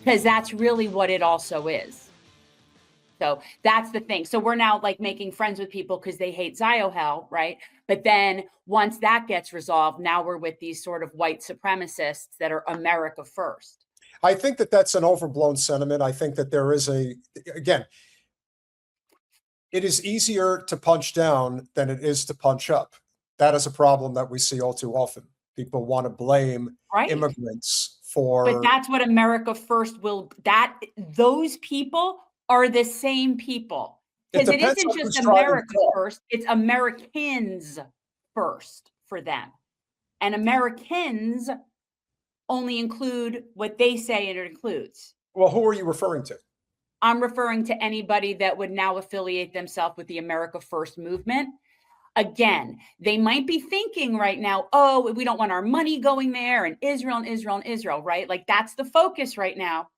because that's really what it also is. So that's the thing. So we're now like making friends with people because they hate Ziohel, right? But then once that gets resolved, now we're with these sort of white supremacists that are America first. I think that that's an overblown sentiment. I think that there is again, it is easier to punch down than it is to punch up. That is a problem that we see all too often. People want to blame immigrants for. But that's what America first will, those people are the same people. Because it isn't just America first, it's Americans first for them. And Americans only include what they say it includes. Well, who are you referring to? I'm referring to anybody that would now affiliate themselves with the America First movement. Again, they might be thinking right now, oh, we don't want our money going there, and Israel and Israel and Israel, right? Like that's the focus right now.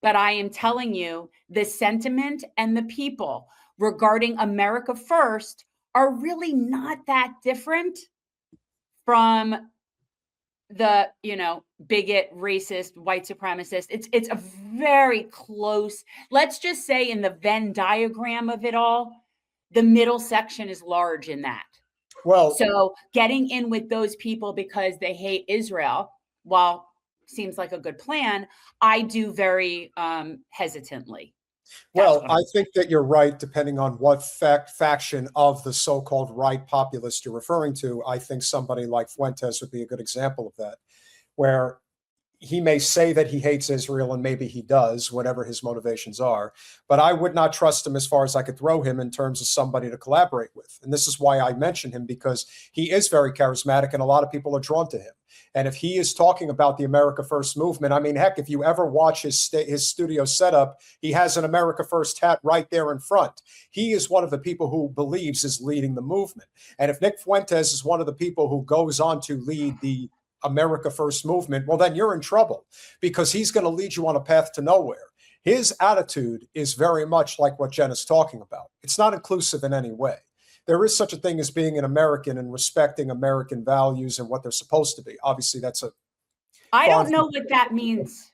But I am telling you, the sentiment and the people regarding America First are really not that different from the, bigot, racist, white supremacist. It's a very close, let's just say in the Venn diagram of it all, the middle section is large in that. Well, so getting in with those people because they hate Israel, while seems like a good plan, I do very hesitantly. Well, I think that you're right, depending on what faction of the so-called right populist you're referring to. I think somebody like Fuentes would be a good example of that, where he may say that he hates Israel, and maybe he does, whatever his motivations are. But I would not trust him as far as I could throw him in terms of somebody to collaborate with. And this is why I mention him, because he is very charismatic and a lot of people are drawn to him. And if he is talking about the America First movement, I mean, heck, if you ever watch his studio setup, he has an America First hat right there in front. He is one of the people who believes is leading the movement. And if Nick Fuentes is one of the people who goes on to lead the America First movement, well, then you're in trouble, because he's going to lead you on a path to nowhere. His attitude is very much like what Jen is talking about. It's not inclusive in any way. There is such a thing as being an American and respecting American values and what they're supposed to be. Obviously, that's a... I don't know what that means.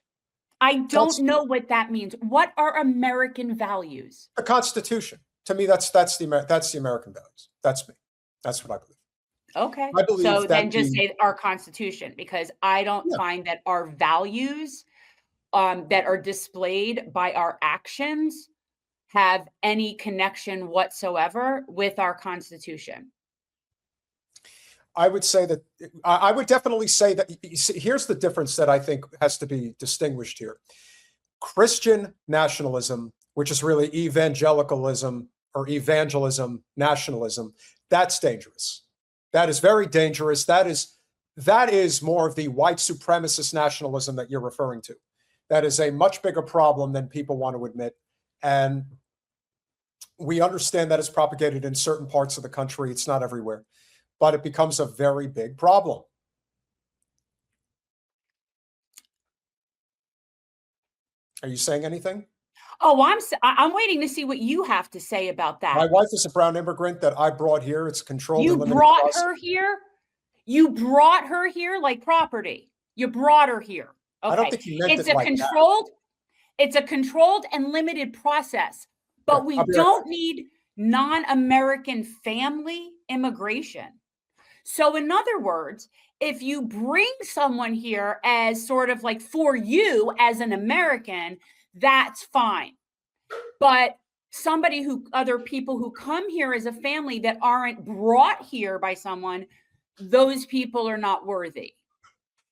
I don't know what that means. What are American values? The Constitution. To me, that's the American values. That's me. That's what I believe. Okay. So then just say our Constitution, because I don't find that our values that are displayed by our actions have any connection whatsoever with our Constitution. I would say that, I would definitely say that, here's the difference that I think has to be distinguished here. Christian nationalism, which is really evangelicalism or evangelism, nationalism, that's dangerous. That is very dangerous. That is more of the white supremacist nationalism that you're referring to. That is a much bigger problem than people want to admit. And we understand that it's propagated in certain parts of the country. It's not everywhere, but it becomes a very big problem. Are you saying anything? Oh, I'm waiting to see what you have to say about that. My wife is a brown immigrant that I brought here. It's controlled. You brought her here? You brought her here like property. You brought her here. Okay. I don't think you meant it's a controlled and limited process, but we don't need non-American family immigration. So in other words, if you bring someone here as sort of like for you as an American, that's fine. But other people who come here as a family that aren't brought here by someone, those people are not worthy.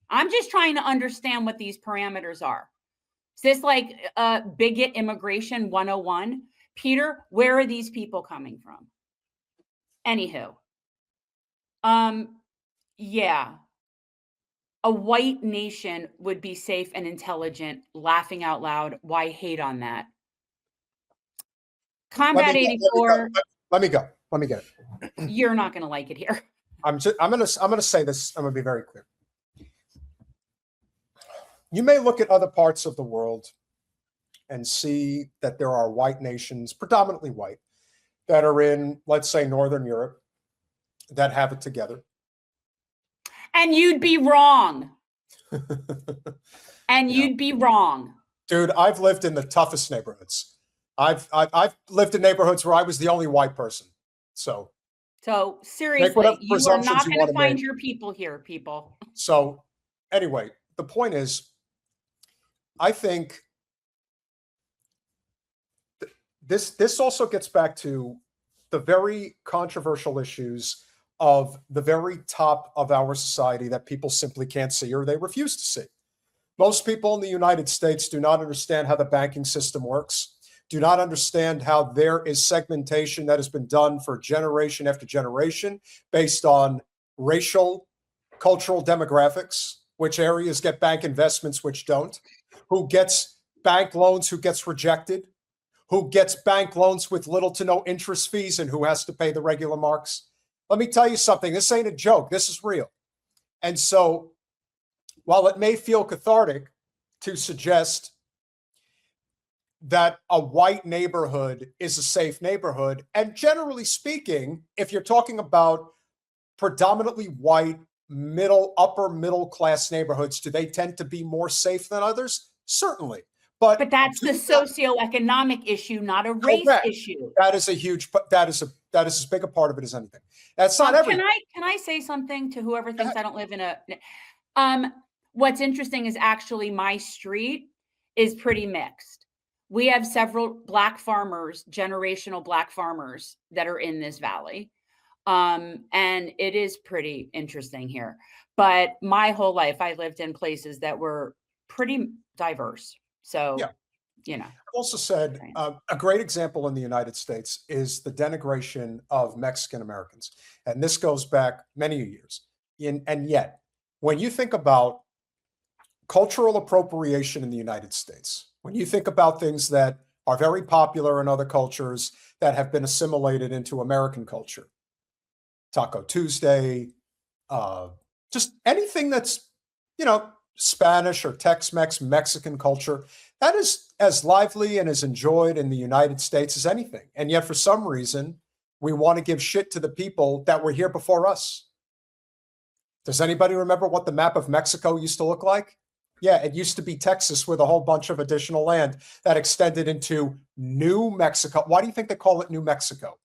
I'm just trying to understand what these parameters are. Is this like bigot immigration 101? Peter, where are these people coming from? Anywho. Yeah. A white nation would be safe and intelligent, laughing out loud. Why hate on that? Combat 84. Let me go. Let me get it. You're not going to like it here. I'm going to say this. I'm going to be very clear. You may look at other parts of the world and see that there are white nations, predominantly white, that are in, let's say, Northern Europe, that have it together. And you'd be wrong. And you'd be wrong. Dude, I've lived in the toughest neighborhoods. I've lived in neighborhoods where I was the only white person. So make whatever seriously, you are presumptions not you going want to to find make. your people here, people. So anyway, the point is, I think this also gets back to the very controversial issues of the very top of our society that people simply can't see or they refuse to see. Most people in the United States do not understand how the banking system works, do not understand how there is segmentation that has been done for generation after generation based on racial, cultural demographics, which areas get bank investments, which don't, who gets bank loans, who gets rejected, who gets bank loans with little to no interest fees, and who has to pay the regular marks. Let me tell you something. This ain't a joke. This is real. And so while it may feel cathartic to suggest that a white neighborhood is a safe neighborhood, and generally speaking, if you're talking about predominantly white, upper middle class neighborhoods, do they tend to be more safe than others? Certainly. But that's the socioeconomic issue, not a race issue. That is a huge, that is as big a part of it as anything. That's not everything. Can I say something to whoever thinks I don't live in a, what's interesting is actually my street is pretty mixed. We have several Black farmers, generational Black farmers that are in this valley. And it is pretty interesting here. But my whole life, I lived in places that were pretty diverse. So, yeah. You know. I've also said a great example in the United States is the denigration of Mexican Americans. And this goes back many years. And yet, when you think about cultural appropriation in the United States, when you think about things that are very popular in other cultures that have been assimilated into American culture, Taco Tuesday, just anything that's, Spanish or Tex-Mex, Mexican culture, that is as lively and as enjoyed in the United States as anything. And yet, for some reason, we want to give shit to the people that were here before us. Does anybody remember what the map of Mexico used to look like? Yeah, it used to be Texas with a whole bunch of additional land that extended into New Mexico. Why do you think they call it New Mexico?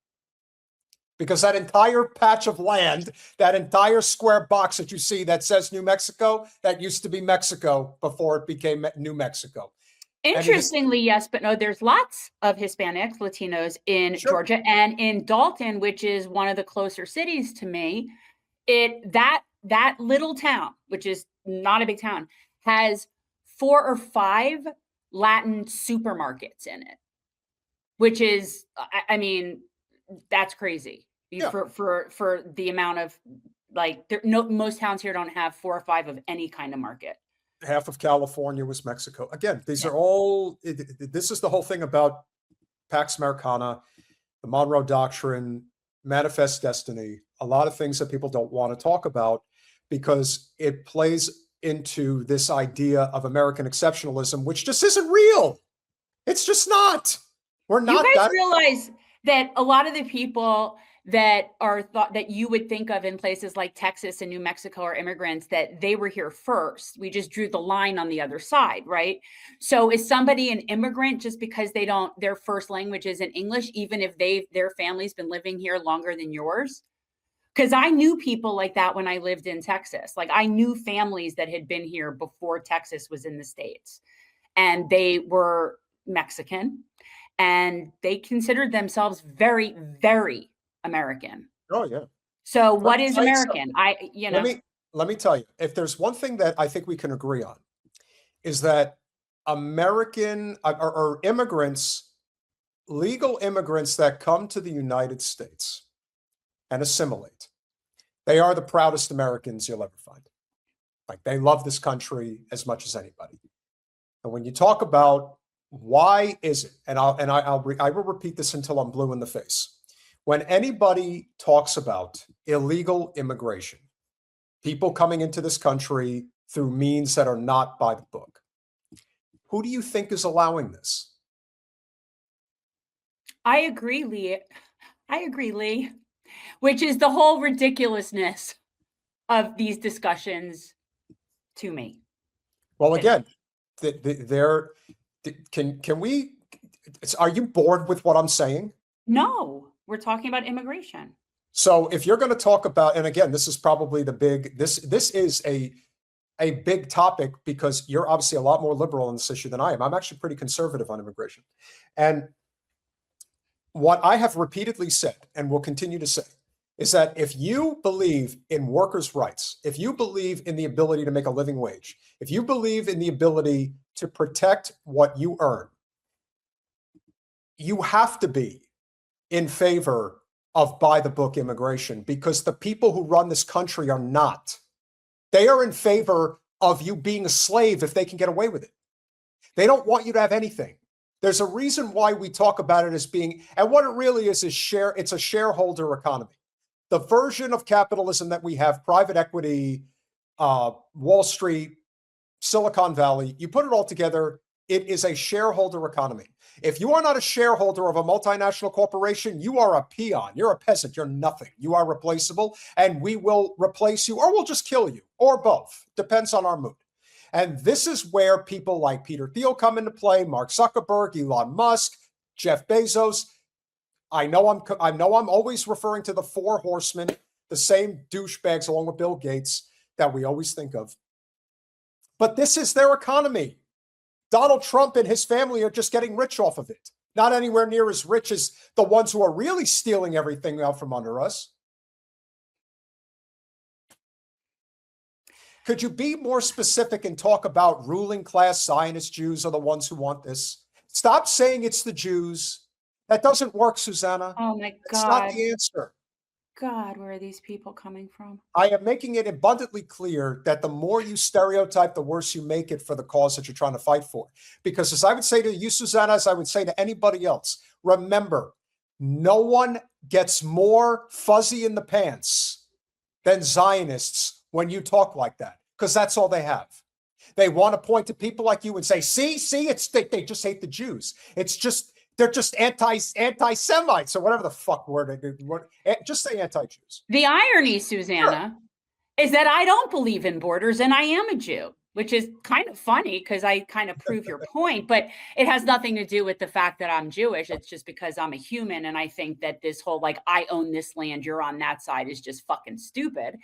Because that entire patch of land, that entire square box that you see that says New Mexico, that used to be Mexico before it became New Mexico. Interestingly, yes, but no, there's lots of Hispanics, Latinos in Georgia, and in Dalton, which is one of the closer cities to me. That little town, which is not a big town, has 4 or 5 Latin supermarkets in it, which is, I mean, that's crazy. Yeah. For the amount of most towns here don't have 4 or 5 of any kind of market. Half of California was Mexico. Again, these are all, this is the whole thing about Pax Americana, the Monroe Doctrine, Manifest Destiny, a lot of things that people don't want to talk about because it plays into this idea of American exceptionalism, which just isn't real. It's just not. We're not. You guys realize that a lot of the people that are thought that you would think of in places like Texas and New Mexico are immigrants, that they were here first. We just drew the line on the other side, right? So is somebody an immigrant just because their first language isn't English, even if their family's been living here longer than yours? Because I knew people like that when I lived in Texas. Like I knew families that had been here before Texas was in the States, and they were Mexican, and they considered themselves very, very American. Oh yeah. So what is American? Let me tell you, if there's one thing that I think we can agree on, is that American or immigrants, legal immigrants that come to the United States and assimilate, they are the proudest Americans you'll ever find. Like they love this country as much as anybody. And when you talk about why is it, and I will repeat this until I'm blue in the face. When anybody talks about illegal immigration, people coming into this country through means that are not by the book, who do you think is allowing this? I agree, Lee. Which is the whole ridiculousness of these discussions to me. Well, again, Can we, are you bored with what I'm saying? No, we're talking about immigration. So if you're going to talk about, and again, this is probably the big, this is a big topic because you're obviously a lot more liberal on this issue than I am. I'm actually pretty conservative on immigration. And what I have repeatedly said and will continue to say is that if you believe in workers' rights, if you believe in the ability to make a living wage, if you believe in the ability to protect what you earn, you have to be in favor of by-the-book immigration, because the people who run this country are not. They are in favor of you being a slave if they can get away with it. They don't want you to have anything. There's a reason why we talk about it as being, and what it really is it's a shareholder economy. The version of capitalism that we have, private equity, Wall Street, Silicon Valley, you put it all together, it is a shareholder economy. If you are not a shareholder of a multinational corporation, you are a peon. You're a peasant. You're nothing. You are replaceable, and we will replace you, or we'll just kill you, or both. Depends on our mood. And this is where people like Peter Thiel come into play, Mark Zuckerberg, Elon Musk, Jeff Bezos. I know I'm always referring to the four horsemen, the same douchebags along with Bill Gates that we always think of. But this is their economy. Donald Trump and his family are just getting rich off of it. Not anywhere near as rich as the ones who are really stealing everything out from under us. Could you be more specific and talk about ruling class Zionist Jews are the ones who want this? Stop saying it's the Jews. That doesn't work, Susanna. Oh my God. It's not the answer. God, where are these people coming from? I am making it abundantly clear that the more you stereotype, the worse you make it for the cause that you're trying to fight for. Because as I would say to you, Susanna, as I would say to anybody else, remember, no one gets more fuzzy in the pants than Zionists when you talk like that, because that's all they have. They want to point to people like you and say, see, they just hate the Jews. It's just, they're just anti-Semites or whatever the fuck word. Just say anti-Jews. The irony, Susanna, is that I don't believe in borders and I am a Jew, which is kind of funny because I kind of prove your point, but it has nothing to do with the fact that I'm Jewish. It's just because I'm a human. And I think that this whole, like, I own this land, you're on that side is just fucking stupid.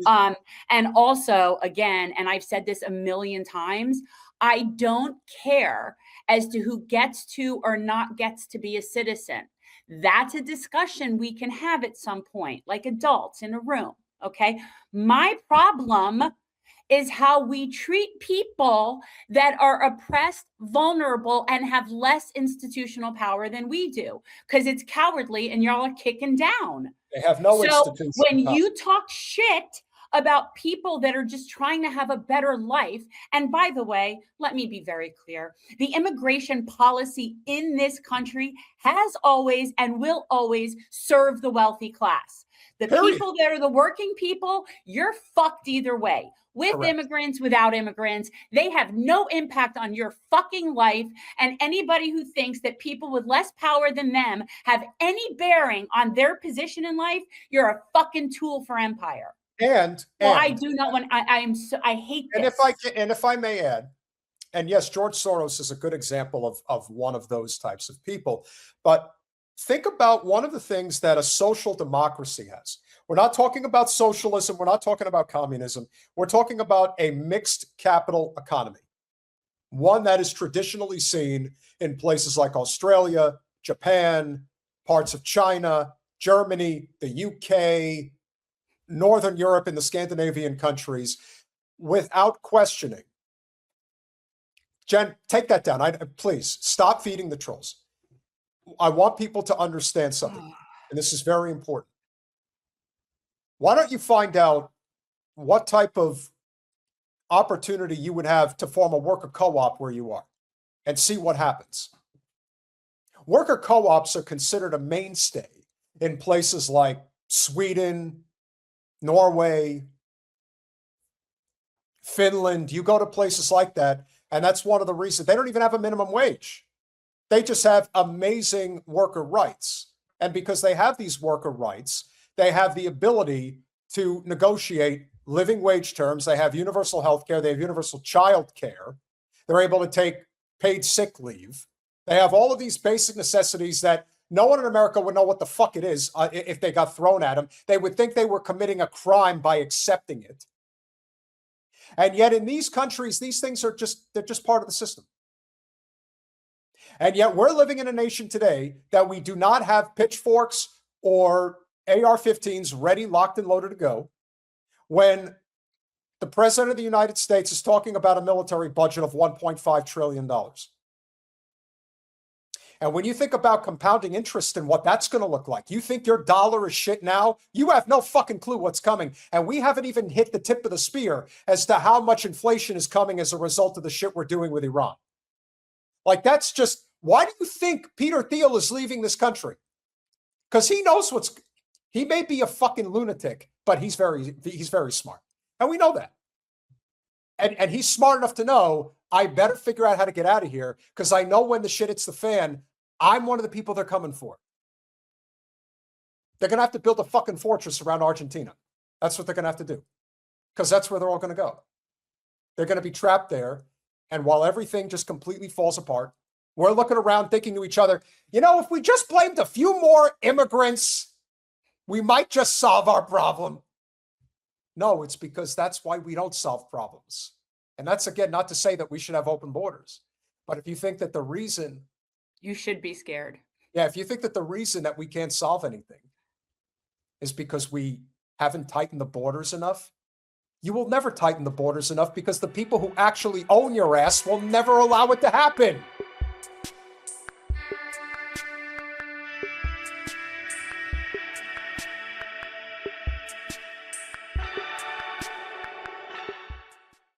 And also, again, and I've said this a million times, I don't care as to who gets to or not gets to be a citizen. That's a discussion we can have at some point, like adults in a room. Okay. My problem is how we treat people that are oppressed, vulnerable, and have less institutional power than we do, because it's cowardly and y'all are kicking down. They have no institution. When you talk shit about people that are just trying to have a better life. And by the way, let me be very clear. The immigration policy in this country has always and will always serve the wealthy class. The people that are the working people, you're fucked either way. With immigrants, without immigrants, they have no impact on your fucking life. And anybody who thinks that people with less power than them have any bearing on their position in life, you're a fucking tool for empire. I do not want. I hate this. And if I may add, and yes, George Soros is a good example of one of those types of people. But think about one of the things that a social democracy has. We're not talking about socialism. We're not talking about communism. We're talking about a mixed capital economy, one that is traditionally seen in places like Australia, Japan, parts of China, Germany, the UK, Northern Europe, and the Scandinavian countries, without questioning. Jen, take that down. Please stop feeding the trolls. I want people to understand something, and this is very important. Why don't you find out what type of opportunity you would have to form a worker co-op where you are and see what happens? Worker co-ops are considered a mainstay in places like Sweden, Norway, Finland. You go to places like that, and that's one of the reasons they don't even have a minimum wage. They just have amazing worker rights. And because they have these worker rights, they have the ability to negotiate living wage terms. They have universal health care. They have universal child care. They're able to take paid sick leave. They have all of these basic necessities that no one in America would know what the fuck it is if they got thrown at them. They would think they were committing a crime by accepting it. And yet in these countries, these things are they're just part of the system. And yet we're living in a nation today that we do not have pitchforks or AR-15s ready, locked, and loaded to go, when the president of the United States is talking about a military budget of $1.5 trillion. And when you think about compounding interest and what that's going to look like, you think your dollar is shit now? You have no fucking clue what's coming. And we haven't even hit the tip of the spear as to how much inflation is coming as a result of the shit we're doing with Iran. Like, that's just, why do you think Peter Thiel is leaving this country? Because he knows he may be a fucking lunatic, but he's very smart. And we know that. And he's smart enough to know, I better figure out how to get out of here, because I know when the shit hits the fan, I'm one of the people they're coming for. They're going to have to build a fucking fortress around Argentina. That's what they're going to have to do, because that's where they're all going to go. They're going to be trapped there. And while everything just completely falls apart, we're looking around thinking to each other, you know, if we just blamed a few more immigrants, we might just solve our problem. No, it's because that's why we don't solve problems. And that's, again, not to say that we should have open borders. But if you think that the reason... You should be scared. Yeah, if you think that the reason that we can't solve anything is because we haven't tightened the borders enough, you will never tighten the borders enough, because the people who actually own your ass will never allow it to happen.